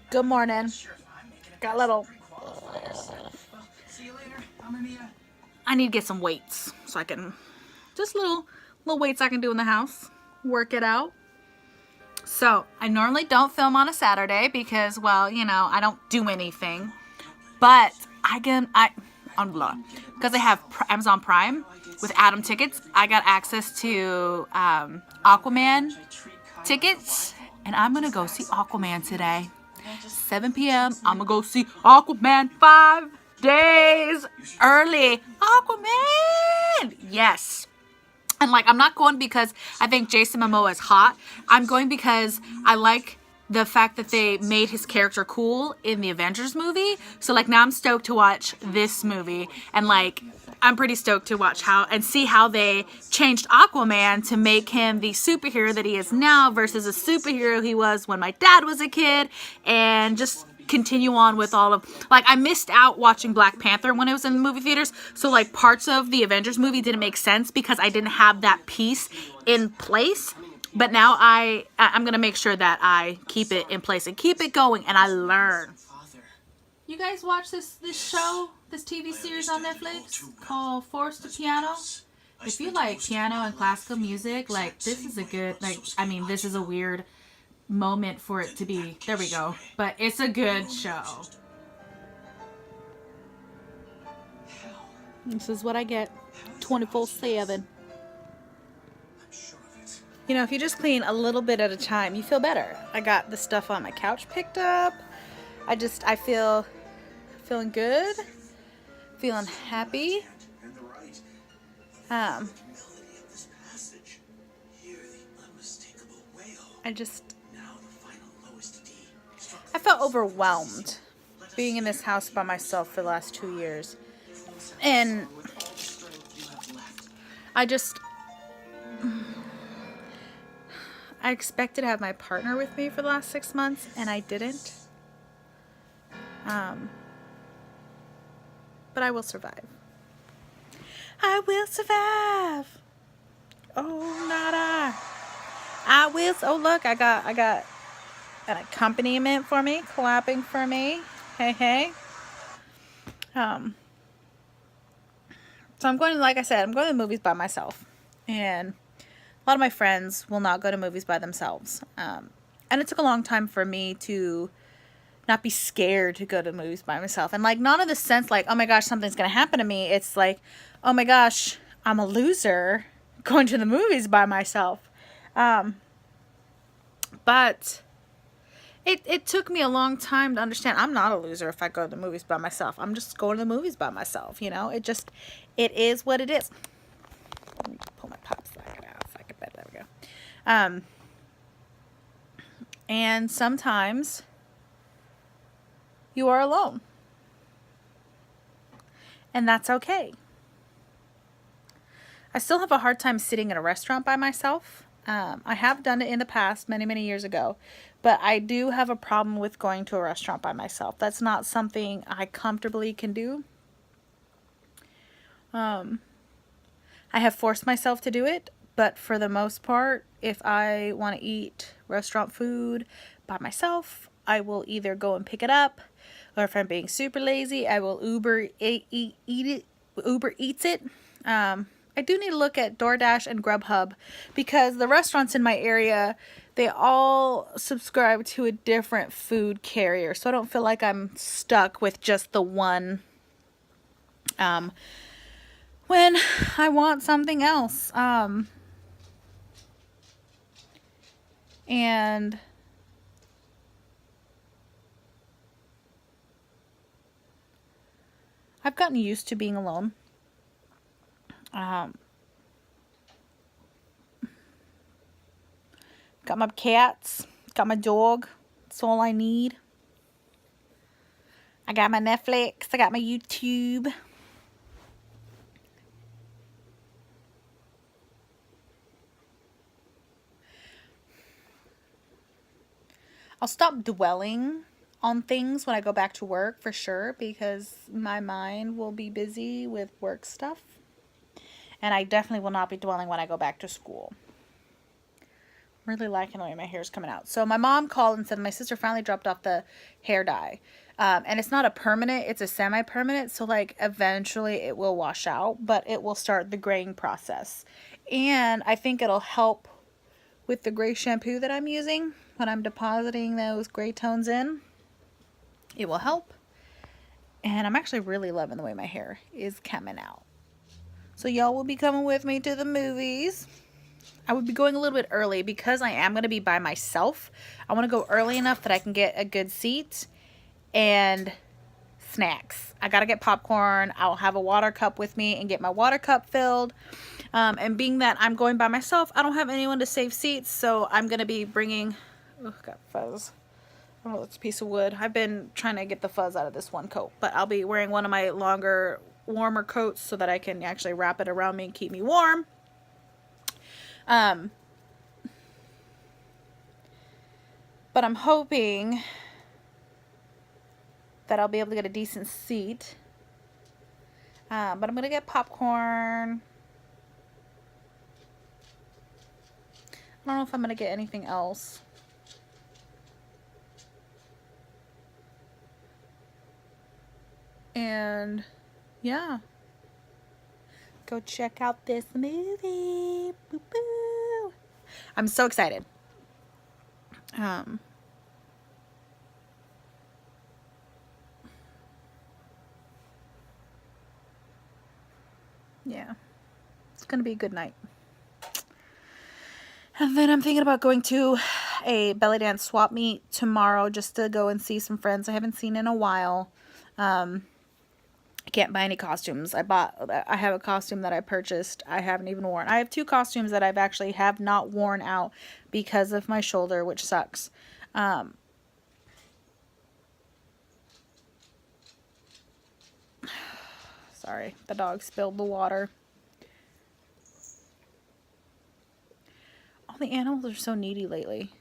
Good morning. Got a little. I need to get some weights so I can just little weights I can do in the house. Work it out. So I normally don't film on a Saturday because, well, you know, I don't do anything. But because I have Amazon Prime with Atom tickets, I got access to AquaMan tickets, and I'm gonna go see AquaMan today. 7 p.m. I'm gonna go see Aquaman 5 days early. Aquaman! Yes. And like, I'm not going because I think Jason Momoa is hot. I'm going because I like the fact that they made his character cool in the Avengers movie. So like, now I'm stoked to watch this movie, and like, I'm pretty stoked to watch see how they changed Aquaman to make him the superhero that he is now versus a superhero he was when my dad was a kid, and just continue on with all of, like, I missed out watching Black Panther when it was in the movie theaters, so like parts of the Avengers movie didn't make sense because I didn't have that piece in place. But now I'm gonna make sure that I keep it in place and keep it going, and I learn. You guys watch this show, this TV series on Netflix called Force to Piano? If you like piano and classical music, like, this is a good, like, I mean, this is a weird moment for it to be, there we go, but it's a good show. This is what I get 24/7. You know, if you just clean a little bit at a time, you feel better. I got the stuff on my couch picked up. I feeling good, feeling happy. I felt overwhelmed being in this house by myself for the last 2 years. And I expected to have my partner with me for the last 6 months, and I didn't. But I will survive. I will survive. Oh, nada. I will. Oh, look, I got an accompaniment for me, clapping for me. Hey, hey. So I'm going, like I said, I'm going to the movies by myself. And a lot of my friends will not go to movies by themselves. And it took a long time for me to not be scared to go to movies by myself. And like, not in the sense like, oh my gosh, something's going to happen to me. It's like, oh my gosh, I'm a loser going to the movies by myself. But it took me a long time to understand I'm not a loser if I go to the movies by myself. I'm just going to the movies by myself, you know? It is what it is. Let me pull my pop socket out so I can bet. There we go. And sometimes you are alone. And that's okay. I still have a hard time sitting in a restaurant by myself. I have done it in the past, many, many years ago, but I do have a problem with going to a restaurant by myself. That's not something I comfortably can do. I have forced myself to do it, but for the most part, if I want to eat restaurant food by myself, I will either go and pick it up, or if I'm being super lazy, I will Uber Eats it. I do need to look at DoorDash and Grubhub because the restaurants in my area, they all subscribe to a different food carrier. So I don't feel like I'm stuck with just the one when I want something else. And I've gotten used to being alone. Got my cats, got my dog. That's all I need. I got my Netflix, I got my YouTube. I'll stop dwelling on things when I go back to work for sure, because my mind will be busy with work stuff. And I definitely will not be dwelling when I go back to school. really liking the way my hair is coming out. So my mom called and said my sister finally dropped off the hair dye. And it's not a permanent, it's a semi-permanent. So like eventually it will wash out, but it will start the graying process. And I think it'll help with the gray shampoo that I'm using when I'm depositing those gray tones in. It will help. And I'm actually really loving the way my hair is coming out. So y'all will be coming with me to the movies. I would be going a little bit early because I am going to be by myself. I want to go early enough that I can get a good seat and snacks. I got to get popcorn. I'll have a water cup with me and get my water cup filled. And being that I'm going by myself, I don't have anyone to save seats. So I'm going to be bringing, oh, got fuzz. Oh, it's a piece of wood. I've been trying to get the fuzz out of this one coat, but I'll be wearing one of my longer, warmer coats so that I can actually wrap it around me and keep me warm. But I'm hoping that I'll be able to get a decent seat. But I'm going to get popcorn. I don't know if I'm going to get anything else. And yeah, go check out this movie. Boo boo. I'm so excited. Yeah, it's gonna be a good night. And then I'm thinking about going to a belly dance swap meet tomorrow just to go and see some friends I haven't seen in a while. I can't buy any costumes. I have a costume that I purchased. I haven't even worn. I have 2 costumes that I've actually have not worn out because of my shoulder, which sucks. Sorry, the dog spilled the water. All the animals are so needy lately.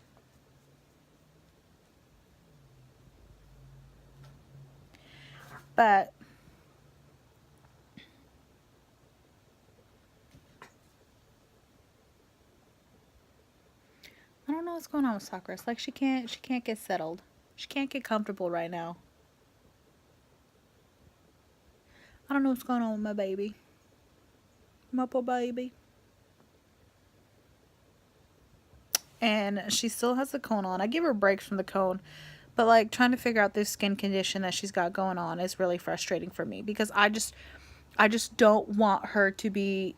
But I don't know what's going on with Sakura. It's like she can't get settled. She can't get comfortable right now. I don't know what's going on with my baby. My poor baby. And she still has the cone on. I give her breaks from the cone. But like trying to figure out this skin condition that she's got going on is really frustrating for me. Because I just don't want her to be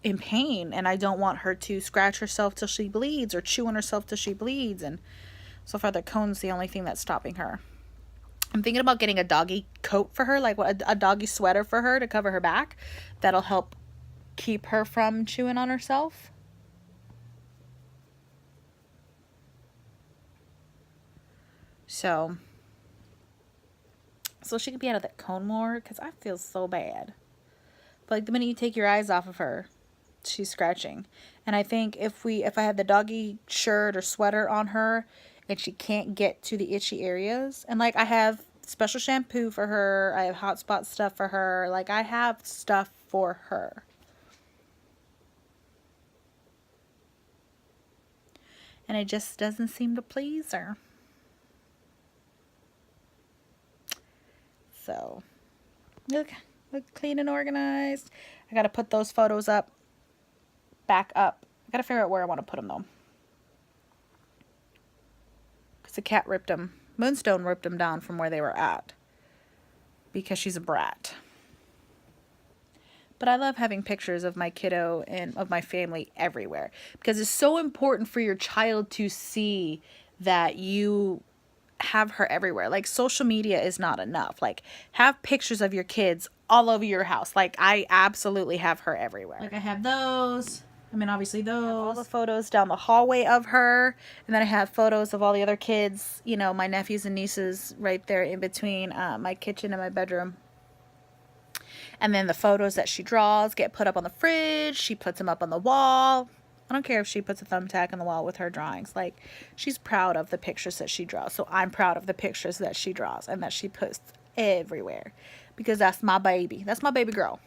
in pain, and I don't want her to scratch herself till she bleeds or chew on herself till she bleeds. And so far the cone's the only thing that's stopping her. I'm thinking about getting a doggy coat for her, like a doggy sweater for her to cover her back. That'll help keep her from chewing on herself. So she can be out of that cone more, because I feel so bad. But like the minute you take your eyes off of her, she's scratching. And I think if I had the doggy shirt or sweater on her and she can't get to the itchy areas, and like I have special shampoo for her, I have hot spot stuff for her, like I have stuff for her. And it just doesn't seem to please her. So look clean and organized. I gotta put those photos up, back up. I gotta figure out where I want to put them though, because the cat ripped them. Moonstone ripped them down from where they were at because she's a brat. But I love having pictures of my kiddo and of my family everywhere, because it's so important for your child to see that you have her everywhere. Like social media is not enough. Like have pictures of your kids all over your house. Like I absolutely have her everywhere. Like I have those. I mean, obviously those. I have all the photos down the hallway of her. And then I have photos of all the other kids, you know, my nephews and nieces right there in between my kitchen and my bedroom. And then the photos that she draws get put up on the fridge. She puts them up on the wall. I don't care if she puts a thumbtack on the wall with her drawings. Like, she's proud of the pictures that she draws. So I'm proud of the pictures that she draws and that she puts everywhere. Because that's my baby. That's my baby girl.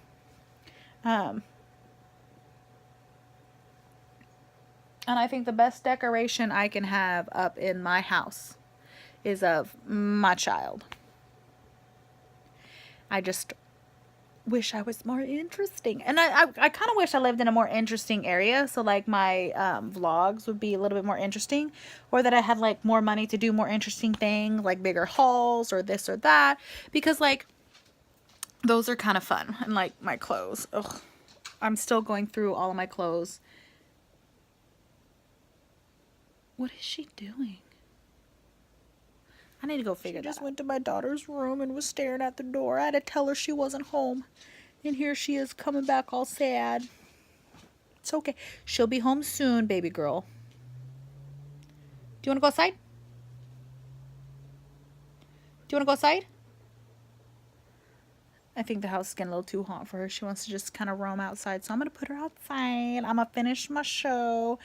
And I think the best decoration I can have up in my house is of my child. I just wish I was more interesting. And I kind of wish I lived in a more interesting area. So like my vlogs would be a little bit more interesting. Or that I had like more money to do more interesting things. Like bigger hauls or this or that. Because like those are kind of fun. And like my clothes. Ugh. I'm still going through all of my clothes. What is she doing? I need to go figure that out. She just went to my daughter's room and was staring at the door. I had to tell her she wasn't home. And here she is coming back all sad. It's okay. She'll be home soon, baby girl. Do you want to go outside? Do you want to go outside? I think the house is getting a little too hot for her. She wants to just kind of roam outside. So I'm going to put her outside. I'm going to finish my show.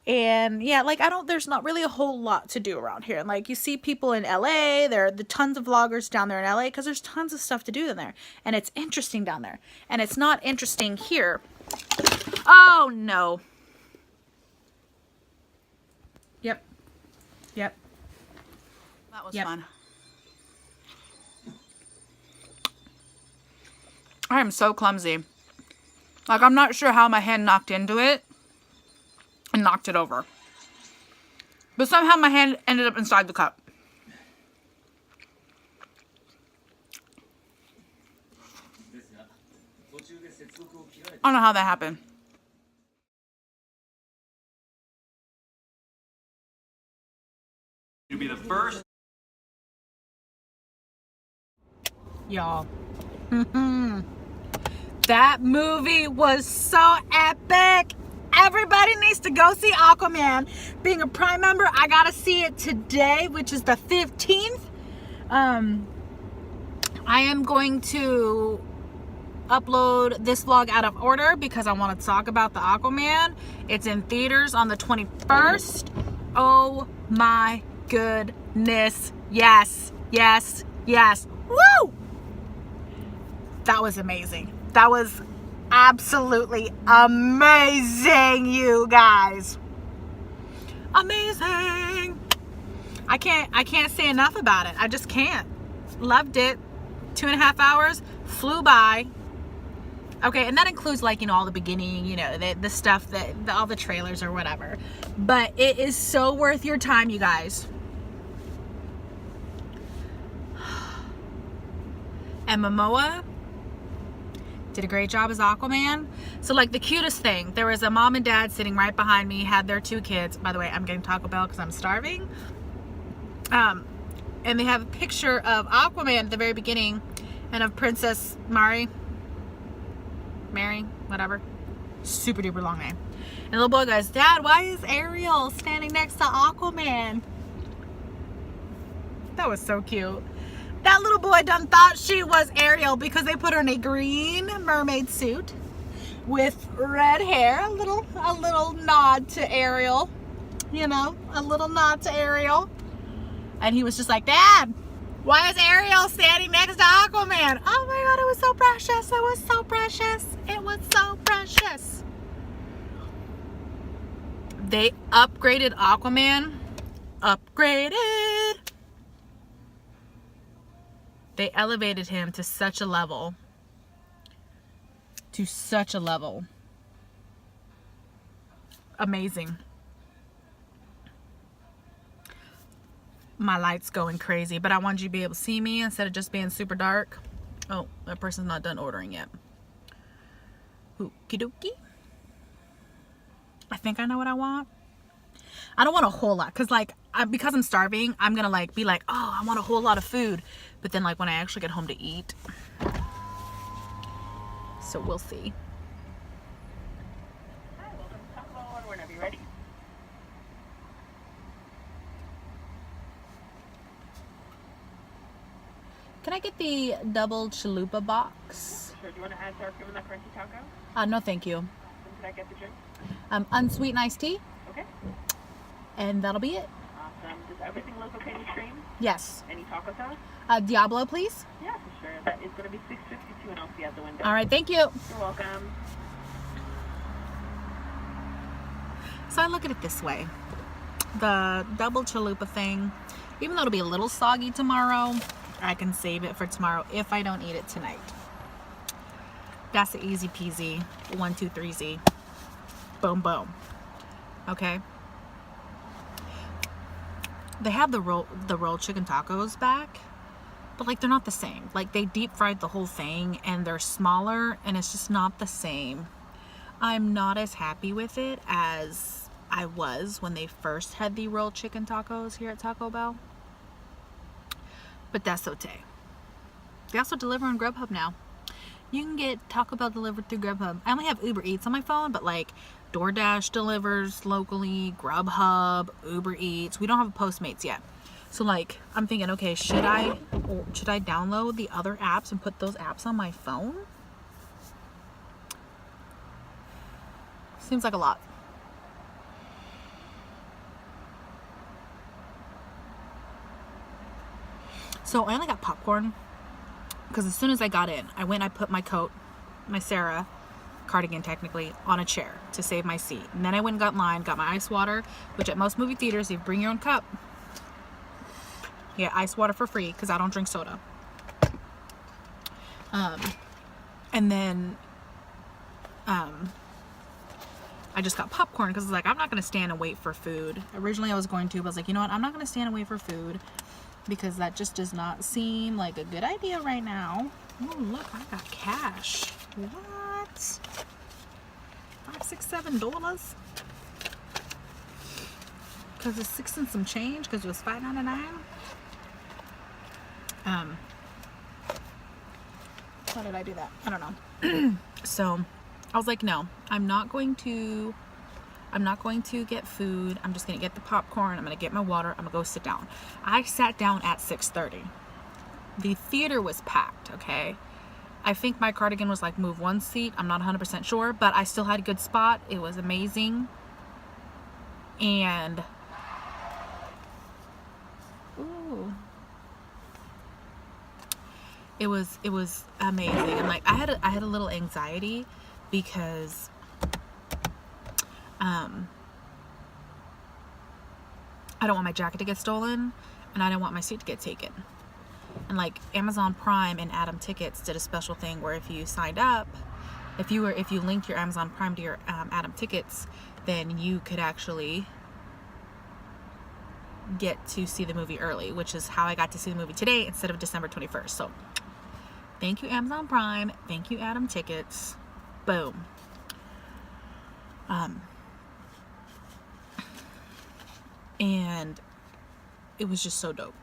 And yeah, like there's not really a whole lot to do around here. And like you see people in LA, there are the tons of vloggers down there in LA because there's tons of stuff to do down there. And it's interesting down there. And it's not interesting here. Oh no. Yep. Yep. That was fun. I am so clumsy. Like I'm not sure how my hand knocked into it. And knocked it over. But somehow my hand ended up inside the cup. I don't know how that happened. You'll be the first. Y'all. That movie was so epic. Everybody needs to go see AquaMan. Being a Prime member, I gotta see it today, which is the 15th. I am going to upload this vlog out of order because I want to talk about the AquaMan. It's in theaters on the 21st. Oh my goodness. Yes, yes, yes. Woo! That was amazing. That was absolutely amazing, you guys. Amazing. I can't say enough about it. I just can't. Loved it. 2.5 hours flew by. Okay, and that includes like, you know, all the beginning, you know, the stuff that all the trailers or whatever. But it is so worth your time, you guys. And Momoa did a great job as Aquaman. So like the cutest thing, there was a mom and dad sitting right behind me, had their 2 kids. By the way, I'm getting Taco Bell because I'm starving. And they have a picture of Aquaman at the very beginning and of Princess Mary, whatever. Super duper long name. And the little boy goes, Dad, why is Ariel standing next to Aquaman? That was so cute. That little boy done thought she was Ariel because they put her in a green mermaid suit with red hair. A little nod to Ariel. You know, a little nod to Ariel. And he was just like, Dad, why is Ariel standing next to Aquaman? Oh my God, it was so precious. It was so precious. It was so precious. They upgraded Aquaman. Upgraded. They elevated him to such a level. To such a level. Amazing. My light's going crazy, but I wanted you to be able to see me instead of just being super dark. Oh, that person's not done ordering yet. Okie dokie. I think I know what I want. I don't want a whole lot because like because I'm starving, I'm gonna like be like, oh, I want a whole lot of food, but then like when I actually get home to eat, so we'll see. Hi, welcome to Taco Bell. Order whenever you're ready. Can I get the double chalupa box? Sure. Do you want to add sour cream in that crunchy taco? No, thank you. And could I get the drink? Unsweetened iced tea, Okay. and that'll be it. Awesome. Does everything look okay to stream? Yes. Any taco sauce? Diablo, please. Yeah, for sure. That is going to be $6.52 and I'll see you at the window. All right, thank you. You're welcome. So I look at it this way. The double chalupa thing, even though it'll be a little soggy tomorrow, I can save it for tomorrow if I don't eat it tonight. That's the easy peasy 1, 2, 3Z. Boom, boom. Okay. They have the rolled chicken tacos back, but like they're not the same. Like they deep fried the whole thing and they're smaller and it's just not the same. I'm not as happy with it as I was when they first had the rolled chicken tacos here at Taco Bell. But that's okay. They also deliver on Grubhub now. You can get Taco Bell delivered through Grubhub. I only have Uber Eats on my phone, but like DoorDash delivers locally, Grubhub, Uber Eats. We don't have a Postmates yet. So like, I'm thinking, okay, should I download the other apps and put those apps on my phone? Seems like a lot. So I only got popcorn because as soon as I got in, I went and I put my coat, my Sarah cardigan technically, on a chair to save my seat. And then I went and got in line, got my ice water, which at most movie theaters, you bring your own cup. Yeah, ice water for free because I don't drink soda. And then I just got popcorn because I was like, I'm not going to stand and wait for food. Originally I was going to, but I was like, you know what? I'm not going to stand and wait for food because that just does not seem like a good idea right now. Oh, look, I got cash. What? $5, $6, $7? Because it's 6 and some change because it was $5.99. Why did I do that? I don't know. So I was like, no, I'm not going to get food. I'm just going to get the popcorn. I'm going to get my water. I'm going to go sit down. I sat down at 6:30. The theater was packed, okay? I think my cardigan was like move one seat. I'm not 100% sure, but I still had a good spot. It was amazing. And ooh, it was amazing. And like I had a little anxiety because I don't want my jacket to get stolen and I don't want my seat to get taken. And like Amazon Prime and Atom Tickets did a special thing where if you signed up, if you linked your Amazon Prime to your Atom Tickets, then you could actually get to see the movie early, which is how I got to see the movie today instead of December 21st. So thank you Amazon Prime, thank you Atom Tickets. Boom. And it was just so dope.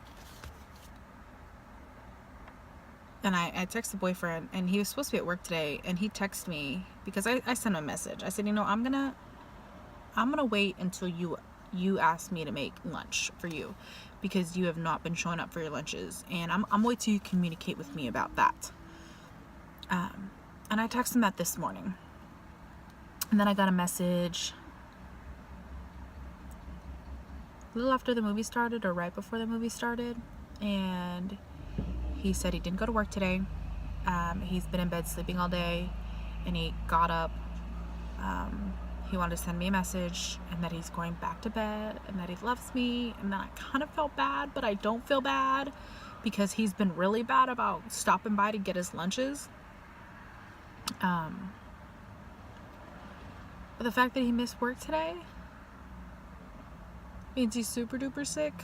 And I texted the boyfriend, and he was supposed to be at work today, and he texted me because I sent him a message. I said, you know, I'm gonna wait until you ask me to make lunch for you because you have not been showing up for your lunches, and I'm waiting till you communicate with me about that. And I texted him that this morning, and then I got a message a little after the movie started or right before the movie started, and he said he didn't go to work today. He's been in bed sleeping all day, and he got up. He wanted to send me a message, and that he's going back to bed, and that he loves me. And then I kind of felt bad, but I don't feel bad because he's been really bad about stopping by to get his lunches. But the fact that he missed work today means he's super duper sick.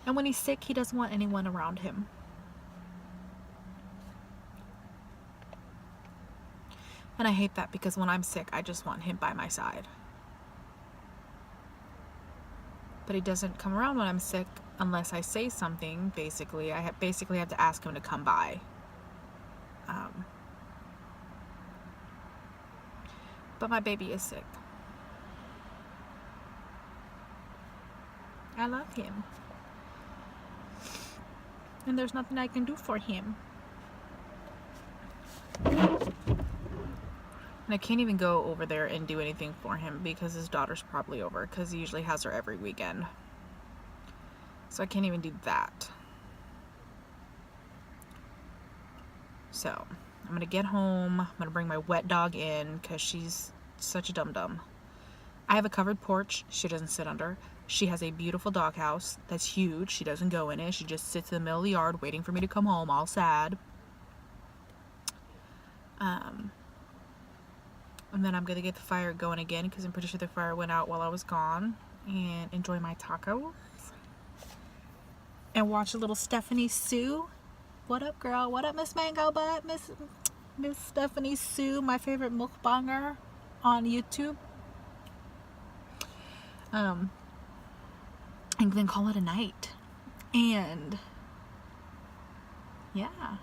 And when he's sick, he doesn't want anyone around him. And I hate that because when I'm sick, I just want him by my side. But he doesn't come around when I'm sick unless I say something, basically. I basically have to ask him to come by. But my baby is sick. I love him. And there's nothing I can do for him. And I can't even go over there and do anything for him because his daughter's probably over, because he usually has her every weekend. So I can't even do that. So I'm gonna get home. I'm gonna bring my wet dog in because she's such a dum-dum. I have a covered porch she doesn't sit under. She has a beautiful doghouse that's huge. She doesn't go in it. She just sits in the middle of the yard waiting for me to come home, all sad. And then I'm going to get the fire going again because I'm pretty sure the fire went out while I was gone. And enjoy my tacos. And watch a little Stephanie Sue. What up, girl? What up, Miss Mango Butt? Miss Stephanie Sue, my favorite mukbanger on YouTube. And then call it a night. And yeah,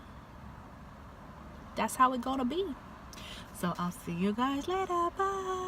that's how it's gonna be. So I'll see you guys later. Bye.